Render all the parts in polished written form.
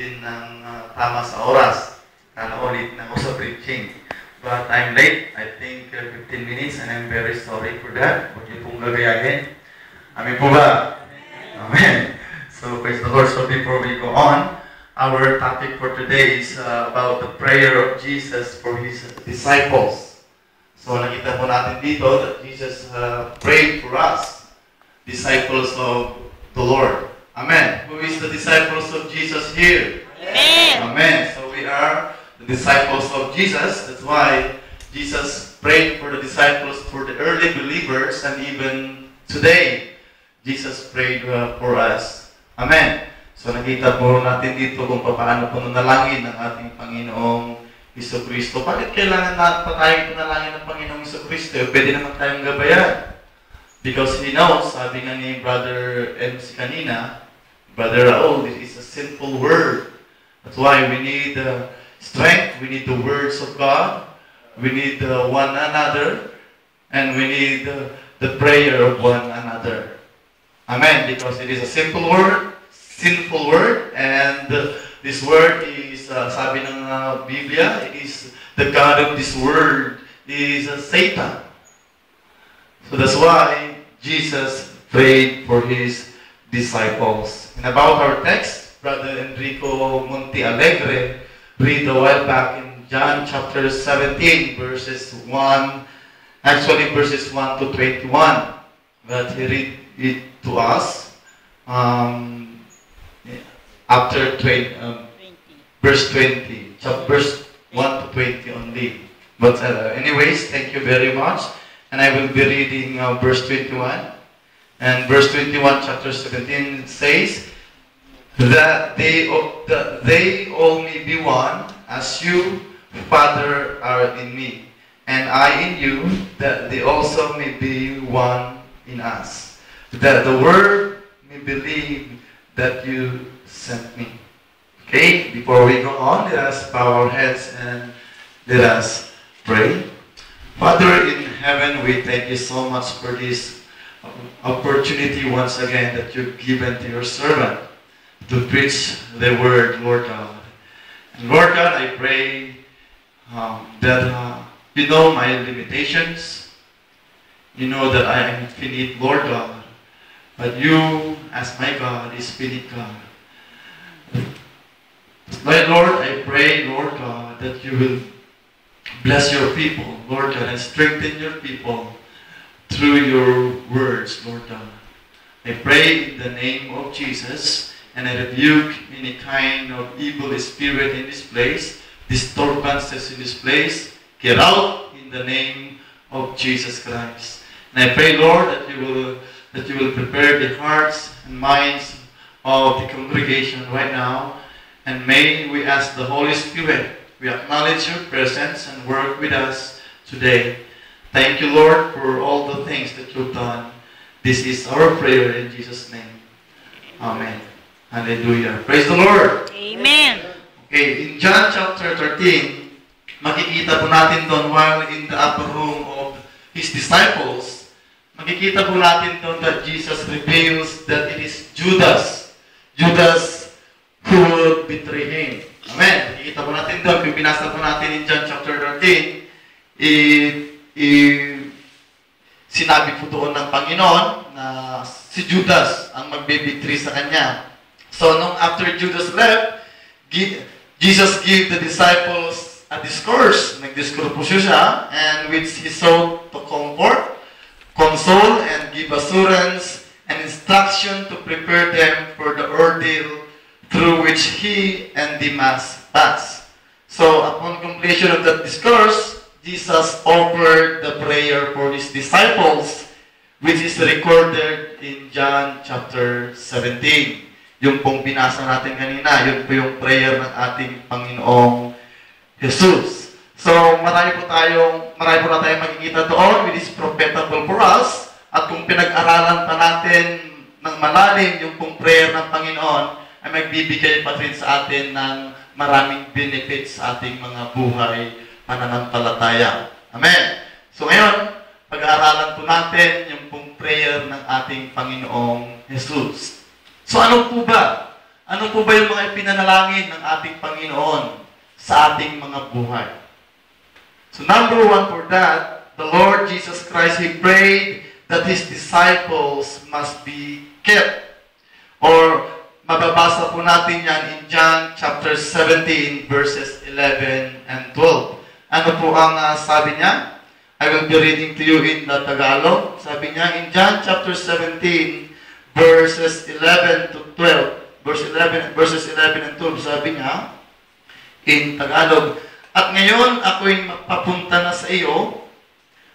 din ng tama sa oras. Ulit na ako sa preaching. But I'm late. I think 15 minutes and I'm very sorry for that. Huwag niyo pong gagayahin. Amen po ba? Amen. So praise the Lord. So before we go on, our topic for today is about the prayer of Jesus for His disciples. So nakita po natin dito that Jesus prayed for us, disciples of the Lord. Amen. Who is the disciples of Jesus here? Amen. Amen. So we are the disciples of Jesus. That's why Jesus prayed for the disciples, for the early believers, and even today, Jesus prayed for us. Amen. So nakita po natin dito kung paano po nanalangin ng ating Panginoong Jesucristo. Bakit kailangan pa tayong panalangin ng Panginoong Jesucristo? Pwede naman tayong gabayan. Because He knows, sabi nga ni Brother MC kanina, Brother Raul, this is a simple word. That's why we need strength, we need the words of God, we need one another, and we need the prayer of one another. Amen. Because it is a simple word, sinful word, and this word is, sabi ng Biblia, it is the God of this word is Satan. So that's why Jesus prayed for His disciples. And about our text, Brother Enrico Monte Alegre read a while back in John chapter 17, verses 1 to 21. But he read it to us after verse 20, verse 1 to 20 only. But anyways, thank you very much. And I will be reading verse 21. And verse 21, chapter 17 says, that they all may be one, as you, Father, are in me, and I in you, that they also may be one in us, that the world may believe that you sent me. Okay, before we go on, let us bow our heads and let us pray. Father in heaven, we thank you so much for this opportunity once again that you've given to your servant to preach the word, Lord God. And Lord God, I pray that you know my limitations. You know that I am finite, Lord God. But you, as my God, is finite God. My Lord, I pray, Lord God, that you will bless your people, Lord God, and strengthen your people through your words, Lord God. I pray in the name of Jesus, and I rebuke any kind of evil spirit in this place, disturbances in this place. Get out in the name of Jesus Christ. And I pray, Lord, that you will prepare the hearts and minds of the congregation right now. And may we ask the Holy Spirit, we acknowledge your presence and work with us today. Thank you, Lord, for all the things that you've done. This is our prayer in Jesus' name. Amen. Hallelujah. Praise the Lord. Amen. Okay, in John chapter 13, makikita po natin doon while in the upper room of His disciples, makikita po natin doon that Jesus reveals that it is Judas who would betray Him. Amen. Makikita po natin doon, kung binasa po natin in John chapter 13, sinabi po doon ng Panginoon na si Judas ang magbibitray sa Kanya. So, nung after Judas left, Jesus gave the disciples a discourse. Nag-discourse po siya, and which He sought to comfort, console, and give assurance and instruction to prepare them for the ordeal through which He and Demas passed. So, upon completion of that discourse, Jesus offered the prayer for His disciples, which is recorded in John chapter 17. Yung pong binasa natin kanina, yun po yung prayer ng ating Panginoong Jesus. So, marami po na tayong makikita doon, which is prophetable for us. At kung pinag-aralan pa natin ng malalim yung pong prayer ng Panginoon, ay magbibigay pa rin sa atin ng maraming benefits sa ating mga buhay pananampalataya. Amen. So ngayon, pag-aaralan po natin yung pong prayer ng ating Panginoong Jesus. So ano po ba Ano po ba yung mga ipinanalangin ng ating Panginoon sa ating mga buhay? So number one for that, the Lord Jesus Christ, He prayed that His disciples must be kept. Or mababasa po natin yan in John chapter 17 verses 11 and 12. Ano po ang sabi niya? I will be reading to you in the Tagalog. Sabi niya in John chapter 17 verses 11 to 12. Verses 11 and 12, sabi niya in Tagalog, at ngayon ako'y papunta na sa iyo,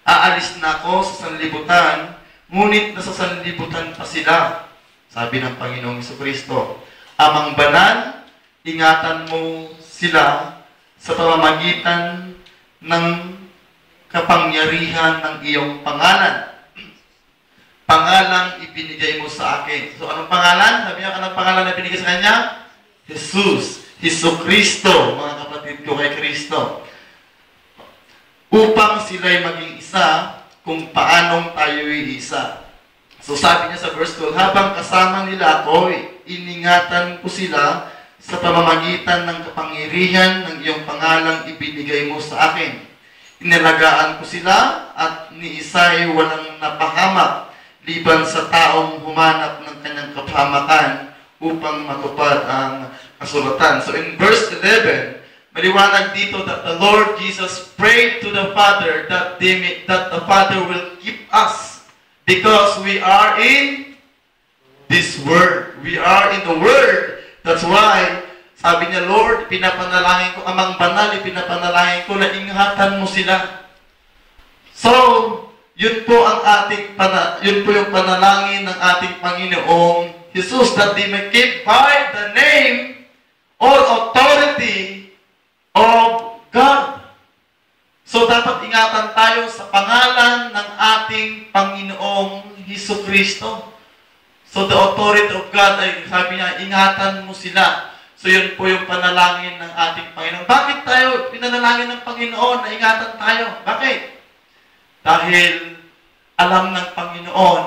aalis na ako sa sanlibutan, ngunit nasa sanlibutan pa sila. Sabi ng Panginoong Jesucristo, Amang banal, ingatan mo sila sa pamamagitan ng kapangyarihan ng iyong pangalan. Pangalang ibinigay mo sa akin. So, anong pangalan? Sabi niya, anong pangalan na binigay sa kanya? Jesus. Jesucristo, mga kapatid ko kay Kristo. Upang sila'y maging isa kung paanong tayo'y isa. So, sabi niya sa verse 12, habang kasama nila ako, iningatan ko sila sa pamamagitan ng kapangyarihan ng iyong pangalang ibinigay mo sa akin. Inalagaan ko sila at ni isa'y walang napahamak liban sa taong humanap ng kanyang kapahamakan upang matupad ang kasulatan. So in verse 11, maliwanag dito that the Lord Jesus prayed to the Father that the Father will keep us because we are in this Word. We are in the Word. That's why, sabi niya, Lord, pinapanalangin ko, Amang banal, pinapanalangin ko na ingatan mo sila. So, yun po yung panalangin ng ating Panginoong Jesus, that they may keep by the name or authority of God. So dapat ingatan tayo sa pangalan ng ating Panginoong Jesucristo. So the authority of God, ay sabi niya, ingatan mo sila. So yun po yung panalangin ng ating Panginoon. Bakit tayo pinanalangin ng Panginoon na ingatan tayo? Bakit? Dahil alam ng Panginoon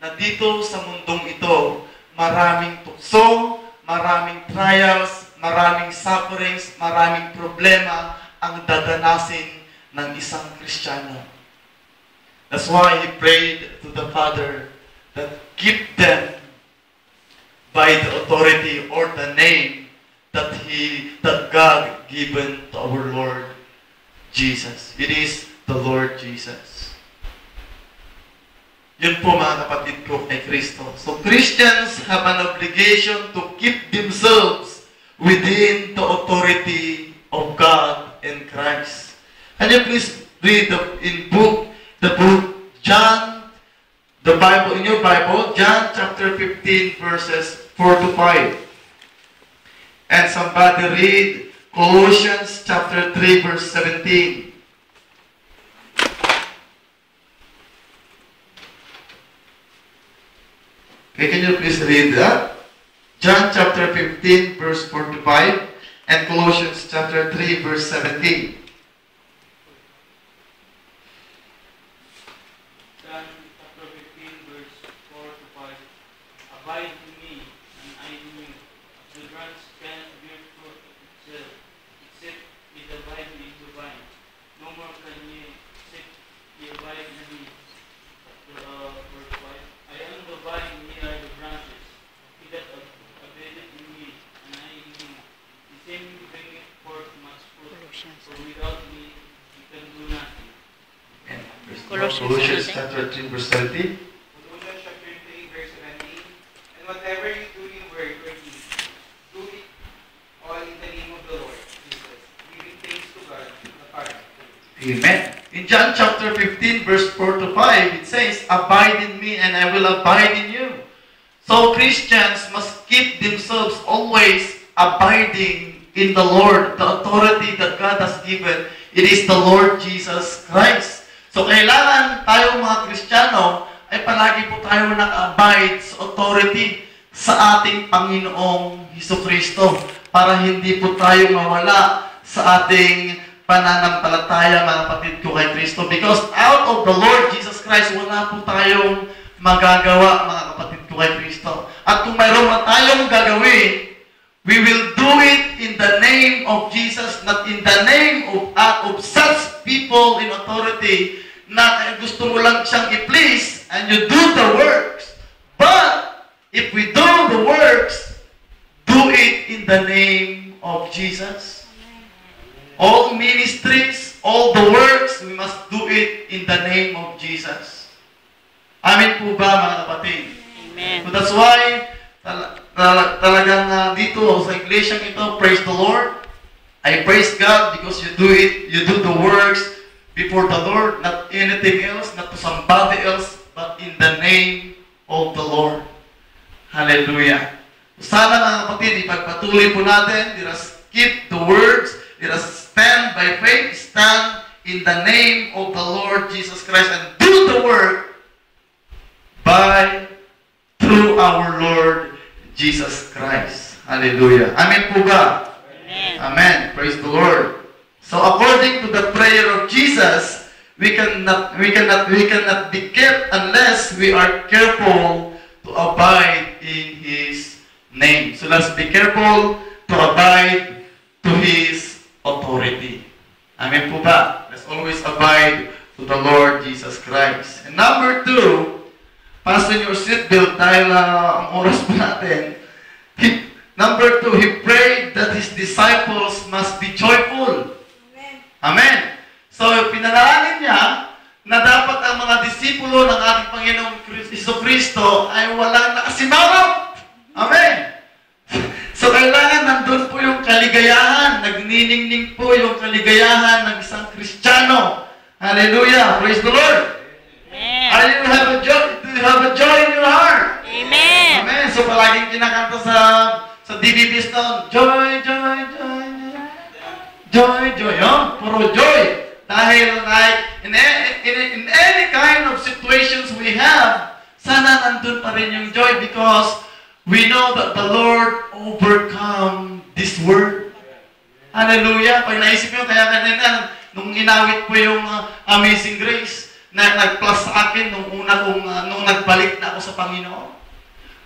na dito sa mundong ito, maraming tukso, maraming trials, maraming sufferings, maraming problema ang dadanasin ng isang Kristiyano. That's why He prayed to the Father that keep them by the authority or the name that God given to our Lord Jesus. It is the Lord Jesus. Yun po mga kapatid ko kay Kristo. So Christians have an obligation to keep themselves within the authority of God and Christ. Can you please read the book John, the Bible, in your Bible, John chapter 15 verses 4 to 5. And somebody read Colossians chapter 3 verse 17. Okay, can you please read that? John chapter 15 verse 4 to 5 and Colossians chapter 3 verse 17. John chapter 15 verse 4 to 5. Abide in me and I in you. The branch cannot bear fruit of itself except it abide in the vine. No more can ye except ye abide in me. Verse 5. I am the vine, ye are the branches. He that abideth in me, and I in him, the same bringeth forth much fruit. For without me, ye can do nothing. And Colossians chapter 3 verse 17. Colossians chapter 3 verse 17. And whatever you do in word or deed, do it all in the name of the Lord Jesus, giving thanks to God the Father. Amen. In John chapter 15 verse 4 to 5, it says, abide in me and I will abide in you. So Christians must keep themselves always abiding in the Lord, the authority that God has given. It is the Lord Jesus Christ. So kailangan tayo mga Kristiyano ay palagi po tayo naka-abide sa authority sa ating Panginoong Jesucristo para hindi po tayo mawala sa ating pananampalataya, mga kapatid ko kay Kristo. Because out of the Lord Jesus Christ, wala po tayong magagawa, mga kapatid ko kay Kristo. At kung mayroon man tayong gagawin, We will do it in the name of Jesus, not in the name of such people in authority na gusto mo lang siyang i-please and you do the works. But if we do the works, do it in the name of Jesus. All ministries, all the works, we must do it in the name of Jesus. Amen po ba, mga kapatid? Amen. So that's why talagang dito sa iglesia ito, praise the Lord. I praise God because you do the works before the Lord, not anything else, not to somebody else, but in the name of the Lord. Hallelujah. Sana mga kapatid, ipagpatuloy po natin, let us keep the words, let us stand by faith, stand in the name of the Lord Jesus Christ and do the work through our Lord Jesus Christ. Hallelujah. Amen po ba? Amen. Amen. Praise the Lord. So according to the prayer of Jesus, we cannot be kept unless we are careful to abide in His name. So let's be careful to abide to His authority. Amen po ba? Let's always abide to the Lord Jesus Christ. And number 2, fasten your seatbelt dahil ang oras po natin. Number 2, he prayed that his disciples must be joyful. Amen. Amen. So, pinalangin niya na dapat ang mga disipulo ng ating Panginoong Kristo ay walang nakasimangot. Amen. So, kailangan nandun po yung kaligayahan. Nagniningning po yung kaligayahan ng isang Kristiyano. Hallelujah. Praise the Lord. Amen. Are you have a joy? Do you have a joy in your heart? Amen. Amen. So palaging kinakanta sa DVDs noon, joy, joy, joy, joy, joy. Puro joy. Dahil like in any kind of situations we have, sana nandun pa rin yung joy because we know that the Lord overcome this world. Hallelujah. Pag naisip nyo, kaya kanina, nung inawit po yung Amazing Grace, na nag-plus sa akin nung nagbalik na ako sa Panginoon.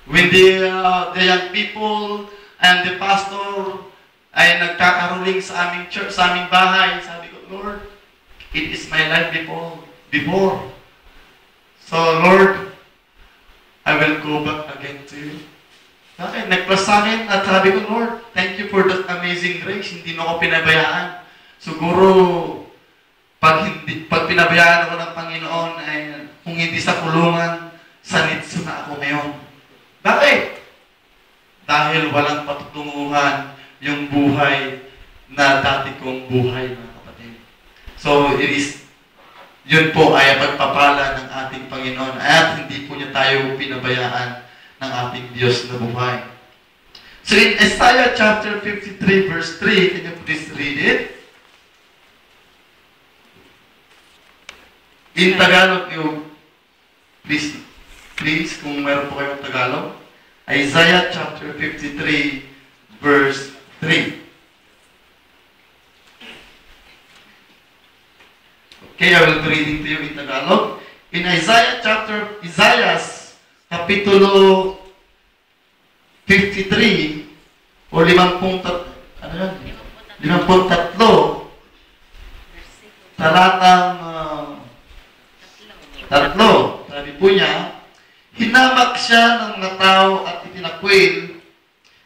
When the young people and the pastor ay nagkakaroling sa aming church, sa aming bahay, sabi ko, Lord, it is my life before. So, Lord, I will go back again to you. Okay, nag-plus sa akin at sabi ko, Lord, thank you for that amazing grace. Hindi mo ako pinabayaan. Siguro, pag pinabayaan ako ng Panginoon, ay kung hindi sa kulungan, sa nitso na ako ngayon. Bakit? Dahil walang patutunguhan yung buhay na dati kong buhay, mga kapatid. So, yun po ay pagpapala ng ating Panginoon at hindi po niya tayo pinabayaan ng ating Diyos na buhay. So, in Isaiah chapter 53 verse 3, can you please read it? In Tagalog, please, kung meron po kayong Tagalog, Isaiah chapter 53, verse 3. Okay, I will be reading to you in Tagalog. In Isaiah Kapitulo 53, o 53, talatang 3, sabi po niya, hinamak siya ng mga tao at itinakwil,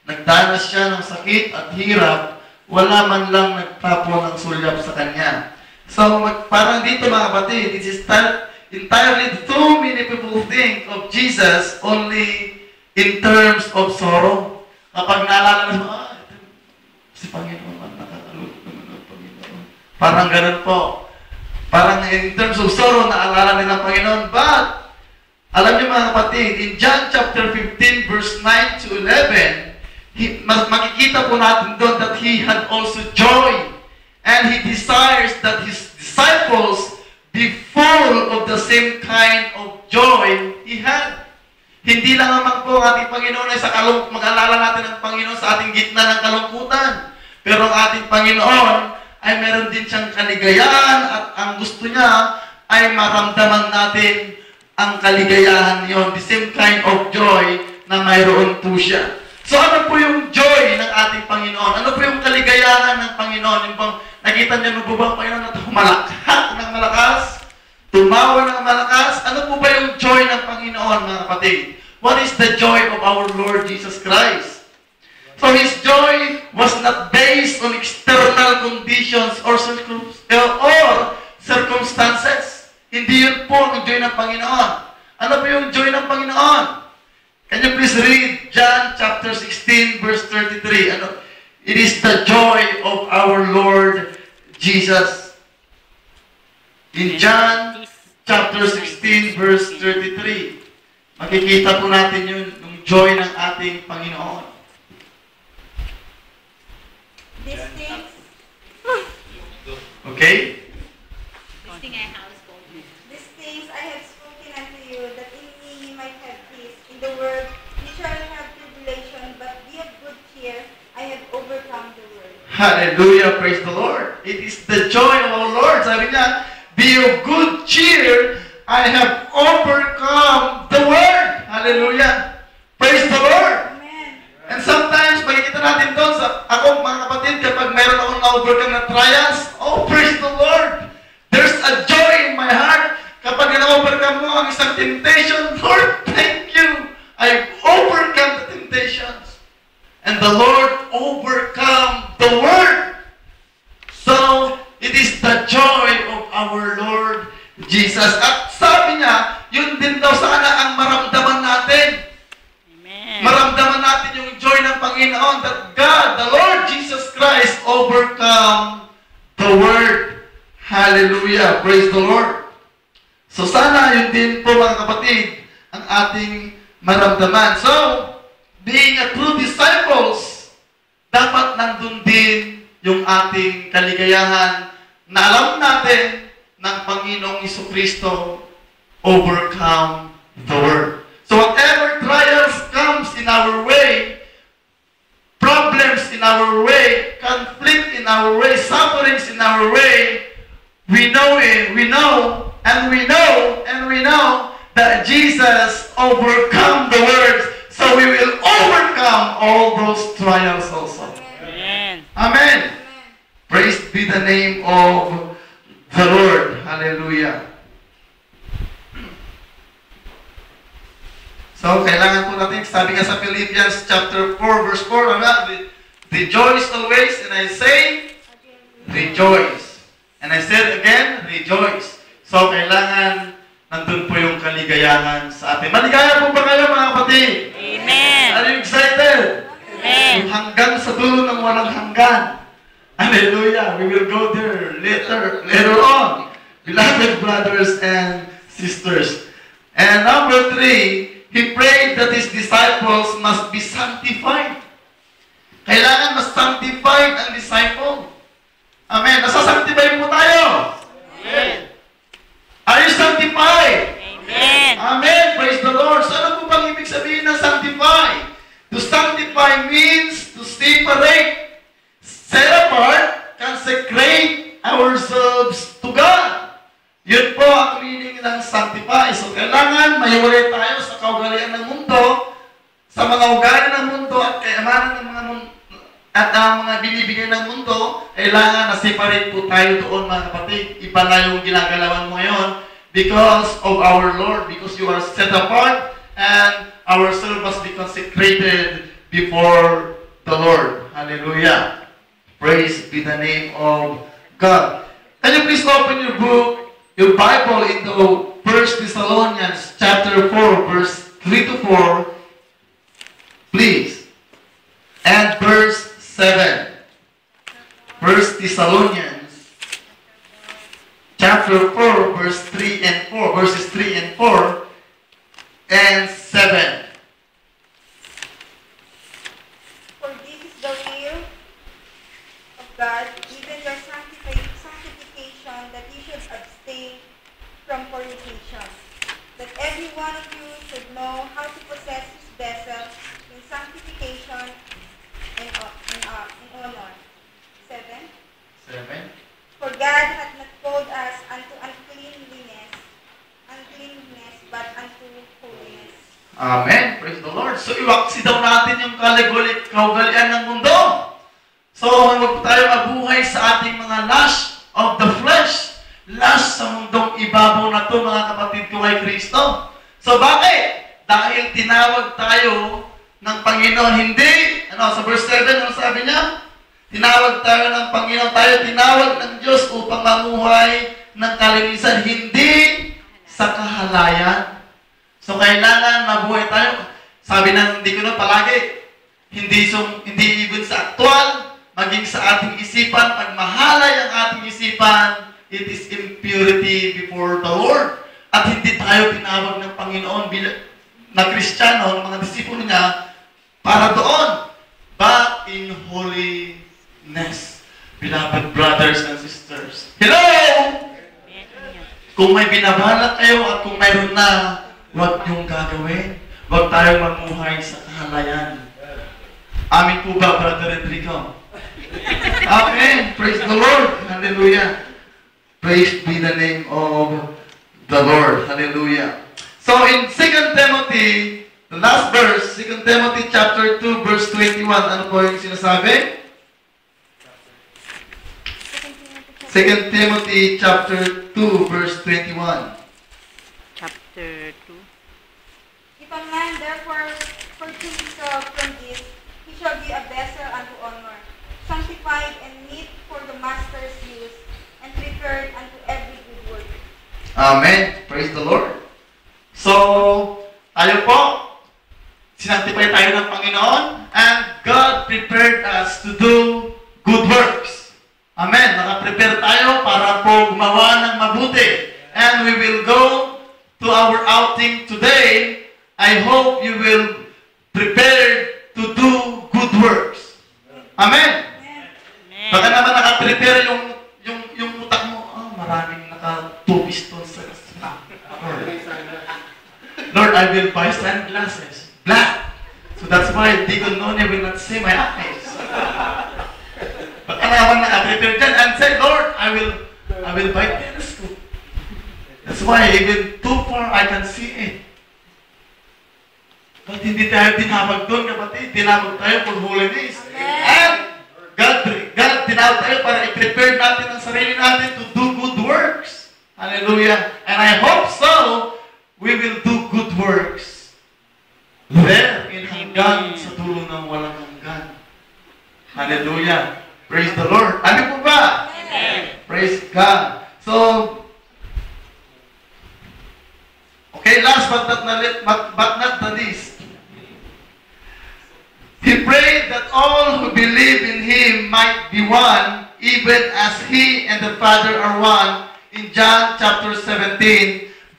nagdanas siya ng sakit at hirap, wala man lang nagtapon ng sulyap sa kanya. So, parang dito mga kapatid, it is entirely too many people think of Jesus only in terms of sorrow. Kapag naalala na, si Panginoon, nakakalulog naman ang Panginoon. Parang ganun po. Parang in terms of sorrow, naalala nila ang Panginoon. But, alam niyo mga kapatid, in John chapter 15, verse 9 to 11, makikita po natin doon that He had also joy. And He desires that His disciples be full of the same kind of joy He had. Hindi lang naman po ang ating Panginoon ay mag-alala natin ang Panginoon sa ating gitna ng kalungkutan. Pero ang ating Panginoon ay meron din siyang kaligayahan at ang gusto niya ay maramdaman natin ang kaligayahan niyon, the same kind of joy na mayroon po siya. So ano po yung joy ng ating Panginoon? Ano po yung kaligayahan ng Panginoon? Yung bang nakita niyo nung bubang Panginoon na humalakhat ng malakas? Tumawa ng malakas? Ano po ba yung joy ng Panginoon, mga kapatid? What is the joy of our Lord Jesus Christ? So His joy was not based on external conditions or circumstances. Hindi yun po ang joy ng Panginoon. Ano po yung joy ng Panginoon? Can you please read John chapter 16 verse 33? Ano? It is the joy of our Lord Jesus. In John chapter 16 verse 33, makikita po natin yung joy ng ating Panginoon. These things, Okay? these things I have spoken unto you, that in me ye might have peace. In the world ye shall have tribulation, but be of good cheer. I have overcome the world. Hallelujah, praise the Lord. It is the joy of our Lord. Sabi niya, be of good cheer. I have overcome the world. Hallelujah. Praise the Lord. Amen. And sometimes, makikita natin doon sa ako, mga kapatid, kapag mayroon akong na-overcome na trials, oh, praise the Lord. There's a joy in my heart. Kapag na-overcome mo ang isang temptation, Lord, thank you. I've overcome the temptations. And the Lord overcome the world. So, it is the joy of our Lord Jesus. At sabi niya, yun din daw sana ang maramdaman natin. Amen. Maramdaman natin yung joy ng Panginoon that God, the Lord Jesus Christ, overcome the world. Hallelujah. Praise the Lord. So sana yun din po, mga kapatid, ang ating maramdaman. So, being a true disciples, dapat nandun din yung ating kaligayahan na alam natin ng Panginoong Jesucristo overcome the world. So whatever trials comes in our way, problems in our way, conflict in our way, sufferings in our way, we know that Jesus overcome the world. So we will overcome all those trials also. Amen. Amen. Amen. Praise be the name of the Lord. Hallelujah. So, kailangan po natin, sabi nga sa Philippians chapter 4, verse 4, rejoice always, and I say, rejoice. And I said again, rejoice. So, kailangan nandun po yung kaligayahan sa atin. Maligaya po ba kayo, mga kapatid? Amen. Are you excited? Amen. Hanggang sa dulo ng walang hanggan. Hallelujah. We will go there later on. Beloved brothers and sisters. And number 3, he prayed that his disciples must be sanctified. Kailangan mas sanctified ang disciple. Amen. Nasa-sanctify po tayo. Amen. Are you sanctified? Amen. Amen. Praise the Lord. So ano po bang ibig sabihin ng sanctify? To sanctify means to separate, set apart, consecrate ourselves to God. Yun po ang meaning ng sanctify. So kailangan mahiwalay tayo sa kaugalian ng mundo, sa mga ugali ng mundo at kayamanan ng mga mundo, at ang mga binibigay ng mundo. Kailangan na separate po tayo doon, mga kapatid. Iba na yung ginagalawan mo ngayon because of our Lord, because you are set apart and our soul must be consecrated before the Lord. Hallelujah. Praise be the name of God. Can you please open your book, your Bible into 1 Thessalonians chapter 4, verse 3 to 4, please. And verse 7. 1 Thessalonians chapter 4, verse 3 and 4, verses 3 and 4, and 7. For this is the will of God, even your sanctification, that you should abstain from fornication, that every one of you should know how to possess his vessel in sanctification and honor. 7. 7. For God hath not called us unto uncleanness, but unto holiness. Amen. Praise the Lord. So, iwaksi daw natin yung kaugalian ng mundo. So, huwag tayo mabuhay sa ating mga lust of the flesh. Lust sa mundong ibabaw na to, mga kapatid ko kay Kristo. So, bakit? Dahil tinawag tayo ng Panginoon, hindi, sa verse 7, ano sabi niya? Tinawag tayo ng Panginoon, tayo tinawag ng Diyos upang mamuhay ng kalinisan, hindi sa kahalayan. So, kailangan mabuhay tayo. Sabi ng Deacon palagi, hindi even sa aktual, maging sa ating isipan, pag mahalay ang ating isipan, it is impurity before the Lord. At hindi tayo tinawag ng Panginoon na Kristiyano, ng mga disipulo niya, para doon, but in holiness. Beloved brothers and sisters. Hello! Kung may binabalak kayo at kung mayroon na, huwag niyong gagawin. Huwag tayong mamuhay sa kahalayan. Amin po ba, Brother Enrico? Amen. Praise the Lord. Hallelujah. Praise be the name of the Lord. Hallelujah. So in 2 Timothy, the last verse, 2 Timothy chapter 2, verse 21, ano po yung sinasabi? 2 Timothy chapter 2, verse 21. Chapter 2. If a man therefore pursue himself from this, he shall be a vessel unto honor, sanctified and meet for the master's use, and prepared unto every good work. Amen. Praise the Lord. So, tayo po, sinantify tayo ng Panginoon, and God prepared us to do good works. Amen. Naka-prepare tayo para po gumawa ng mabuti. And we will go to our outing today. I hope you will prepare to do good works. Amen. Amen. Baka naman naka-prepare yung utak mo. Maraming naka-2 pistons sa Lord, I will buy sunglasses. Black. So that's why Deacon Noni will not see my eyes. Baka naman naka-prepare dyan and say, Lord, I will buy telescope. That's why even too far I can see it. But hindi tayo tinawag doon, kapatid. Tinawag tayo for holiness. And God tinawag tayo para i-prepare natin ang sarili natin to do good works. Hallelujah. And I hope so, we will do good works. There, in hanggan, sa dulo ng walang hanggan. Hallelujah. Praise the Lord. Ano po ba? Amen. Praise God. So, okay, last but not the least. He prayed that all who believe in Him might be one, even as He and the Father are one, in John chapter 17,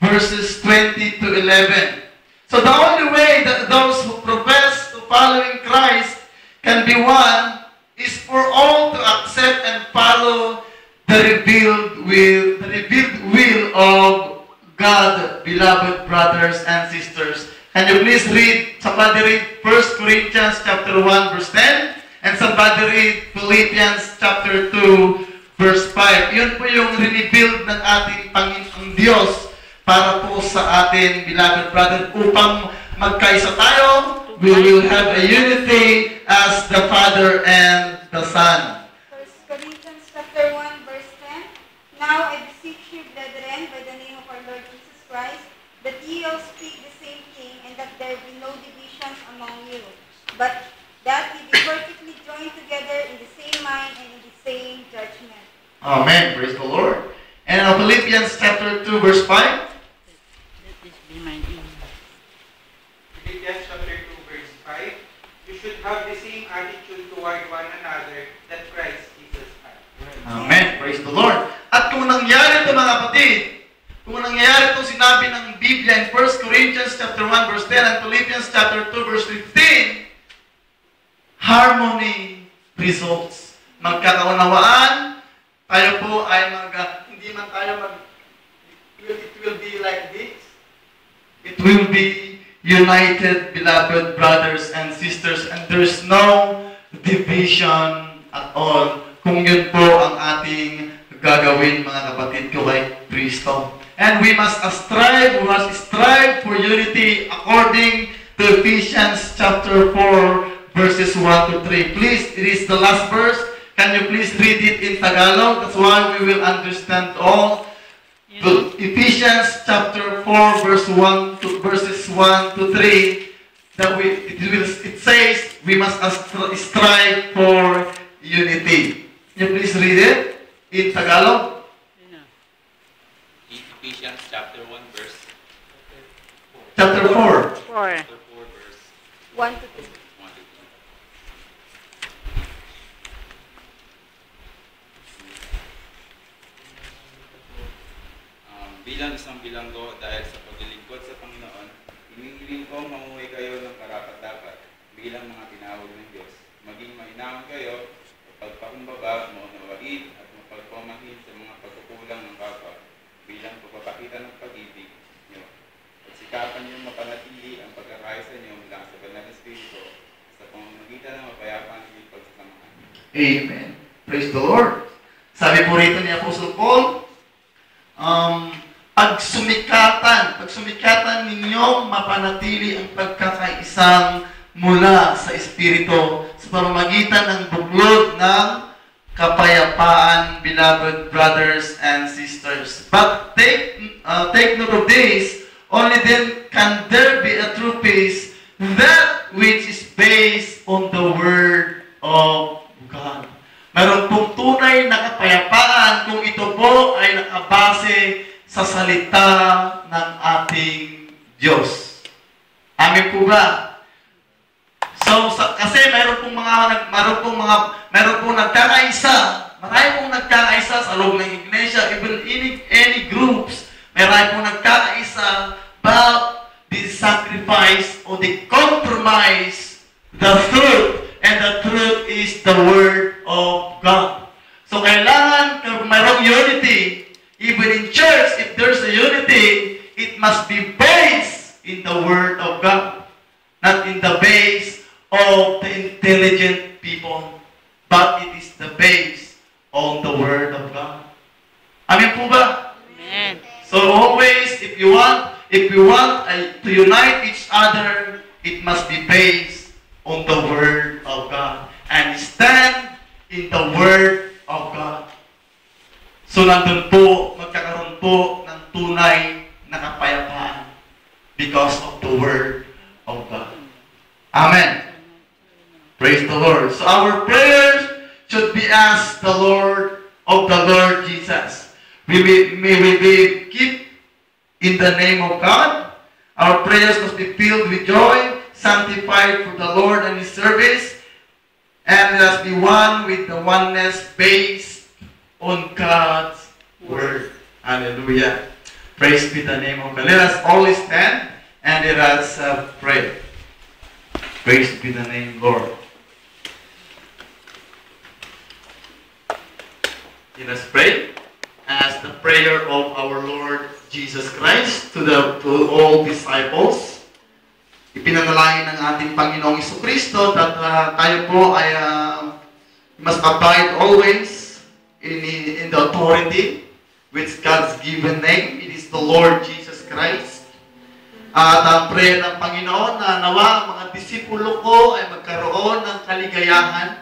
verses 20 to 11. So the only way that those who profess to following Christ can be one is for all to accept and follow the revealed will of God, beloved brothers and sisters. Can you please read, somebody read 1 Corinthians chapter 1 verse 10 and somebody read Philippians chapter 2 verse 5. Yun po yung revealed ng ating Panginoong Diyos para po sa atin, beloved brother, upang magkaisa tayo. We will have a unity as the Father and the Son. 1 Corinthians chapter 1, verse 10. Now I beseech you, brethren, by the name of our Lord Jesus Christ, that ye all speak the same thing, and that there be no divisions among you, but that ye be perfectly joined together in the same mind and in the same judgment. Amen. Praise the Lord. And Philippians chapter 2, verse 5. Let this be my name. Philippians chapter 2, verse 5. You should have the same attitude toward one another that Christ Jesus had. Amen. Praise the Lord. At kung nangyari ito, mga kapatid, kung nangyari ito sinabi ng Biblia in 1 Corinthians chapter 1, verse 10 and Philippians chapter 2, verse 15, harmony results. Magkakaunawaan, tayo po ay hindi man tayo it will be like this. It will be united, beloved brothers and sisters, and there's no division at all. Kung yun po ang ating gagawin, mga kapatid ko kay Kristo. And we must strive for unity according to Ephesians chapter 4, verses 1 to 3. Please, it is the last verse. Can you please read it in Tagalog? That's why we will understand all. You know, Ephesians chapter 4, verses 1 to 3. It says we must strive for unity. Can you please read it in Tagalog? you know. Ephesians chapter 1 verse Chapter 4. 4. chapter 4 verse 1 to 2. 1 to 2. Bilang isang bilanggo dahil sa paglilingkod sa Panginoon, hinihiling ko mamuhay kayo ng karapat-dapat bilang mga tinawag ng Diyos. Maging mainam kayo, pagpakumbaba, maunawain at mapagpamahin sa mga pagkukulang ng kapwa bilang pagpapakita ng pag-ibig niyo. Pagsikapan niyo mapanatili ang pagkakaisa niyo mula sa banal na Espiritu sa pamamagitan ng mapayapang pagsasamahan. Amen. Praise the Lord. Sabi po rito ni Apostle Paul, pagsumikatan ninyong mapanatili ang pagkakaisang mula sa Espiritu sa pamamagitan ng buklod ng kapayapaan, beloved brothers and sisters. But take note of this, only then can there be a true peace, that which is based on the Word of God. Meron pong tunay na kapayapaan kung ito po ay nakabase sa salita ng ating Diyos. Amin po ba? So, kasi meron pong nagkakaisa. Marami pong nagkakaisa sa loob ng iglesia, even any groups. Marami pong nagkakaisa, but they sacrifice or they compromise the truth. And the truth is the Word of God. So, kailangan mayroong unity. Even in church, if there's a unity, it must be based in the Word of God. Not in the base of the intelligent people, but it is the base on the Word of God. Amen po ba? Amen. So always, if you want to unite each other, it must be based on the Word of God and stand in the Word of God. So nandun po, magkakaroon po ng tunay na kapayapaan because of the Word of God. Amen. Praise the Lord. So our prayers should be asked the Lord of the Lord Jesus. May we be keep in the name of God. Our prayers must be filled with joy, sanctified for the Lord and His service, and let us be one with the oneness based on God's Word. Hallelujah. Praise be the name of God. Let us always stand and let us pray. Praise be the name, Lord. Let us pray as the prayer of our Lord Jesus Christ to all disciples. Ipinanalangin ng ating Panginoong Jesucristo that tayo po ay must abide always in the authority which God's given name. It is the Lord Jesus Christ. At ang prayer ng Panginoon na nawa mga disipulo ko ay magkaroon ng kaligayahan.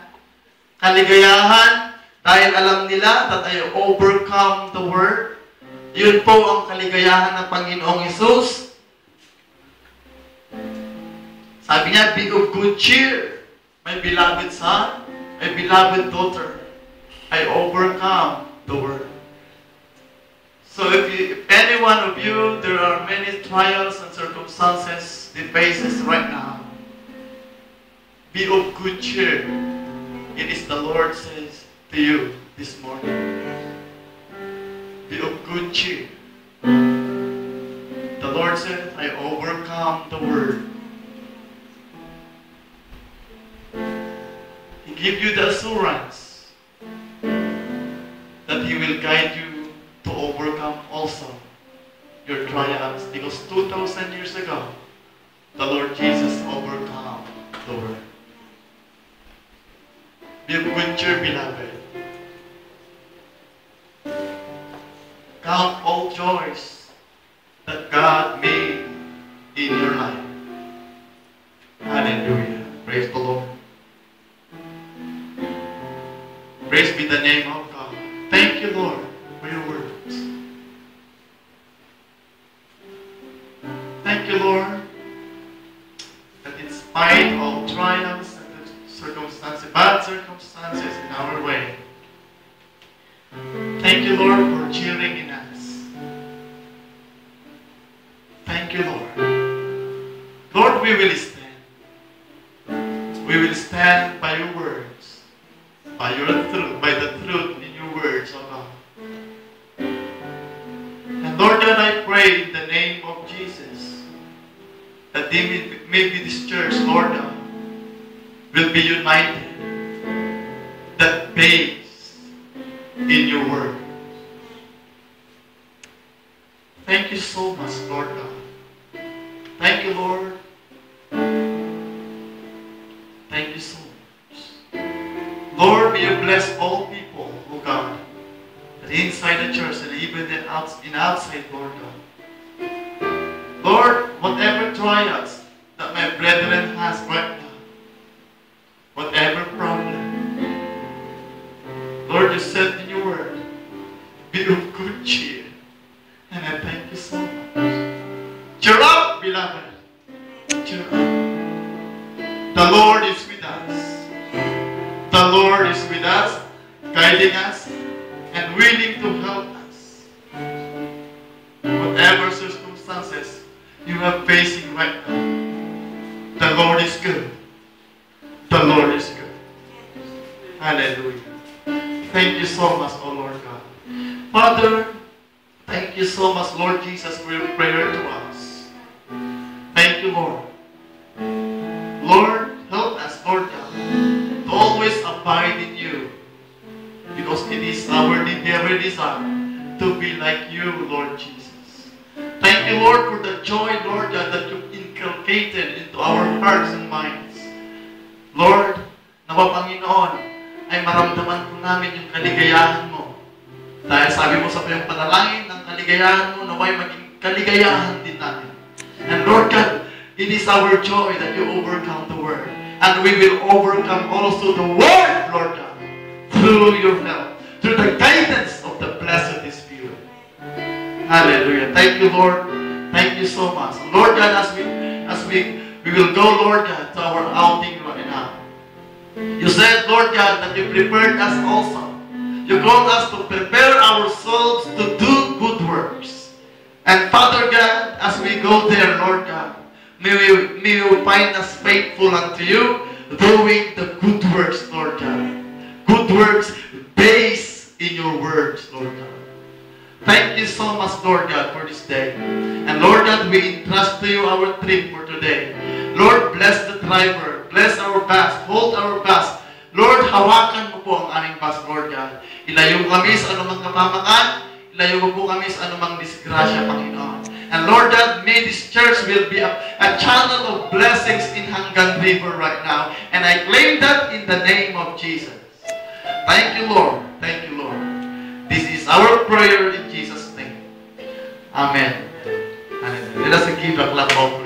Kaligayahan dahil alam nila that I overcome the world. Yun po ang kaligayahan ng Panginoong Hesus. Sabi niya, be of good cheer, my beloved son, my beloved daughter. I overcome the world. So if any one of you, there are many trials and circumstances that faces right now, be of good cheer. It is the Lord says to you this morning. Be of good cheer. The Lord said, I overcome the world. He gives you the assurance that He will guide you to overcome also your trials, because 2,000 years ago, the Lord Jesus overcome the world. Be of good cheer, beloved. Count all joys that God made in your life. Praise be the name of God. Thank you, Lord, for your words. Thank you, Lord, that in spite of trials and circumstances, bad circumstances in our way, thank you, Lord, for cheering in us. Thank you, Lord. Lord, we will stand. We will stand by your words, by your truth, by the truth in your words, O God. And Lord God, I pray in the name of Jesus that maybe this church, Lord God, will be united, that based in your word. Thank you so much, Lord God. Thank you, Lord. Thank you so much. Lord, may you bless all people, oh God, that inside the church and even in outside, Lord God. Lord, whatever trials that my brethren has right now, whatever problem, Lord, you said in your word, be of good cheer. And I thank you so much. Cheer up, beloved. Cheer up. The Lord is with us. The Lord is with us, guiding us, and willing to help us. Whatever circumstances you are facing right now, the Lord is good. The Lord is good. Hallelujah. Thank you so much, O Lord God. Father, thank you so much, Lord Jesus, for your prayer to us. Thank you, Lord. Lord, help us, Lord God, to always abide in you, because it is our very desire to be like you, Lord Jesus. Thank you, Lord, for the joy, Lord God, that you've inculcated into our hearts and minds. Lord, nawa Panginoon, ay maramdaman po namin yung kaligayahan mo. Dahil sabi mo sa iyong panalangin, ang kaligayahan mo naway maging kaligayahan din namin. And Lord God, it is our joy that you overcome the world. And we will overcome also the world, Lord God, through your help, through the guidance of the blessed Spirit. Hallelujah. Thank you, Lord. Thank you so much. Lord God, as we will go, Lord God, to our outing right now. You said, Lord God, that you prepared us also. You called us to prepare ourselves to do good works. And Father God, as we go there, Lord God, may you find us faithful unto you, doing the good works, Lord God. Good works based in your words, Lord God. Thank you so much, Lord God, for this day. And Lord God, we entrust to you our trip for today. Lord, bless the driver. Bless our bus. Hold our bus. Lord, hawakan mo po ang aming bus, Lord God. Ilayo mo kami sa anumang kapamakan. Ilayo mo po kami sa anumang disgrasya, Panginoon. And Lord God, may this church will be a channel of blessings in Hanggang River right now. And I claim that in the name of Jesus. Thank you, Lord. Thank you, Lord. This is our prayer in Jesus' name. Amen. Let us give a clap of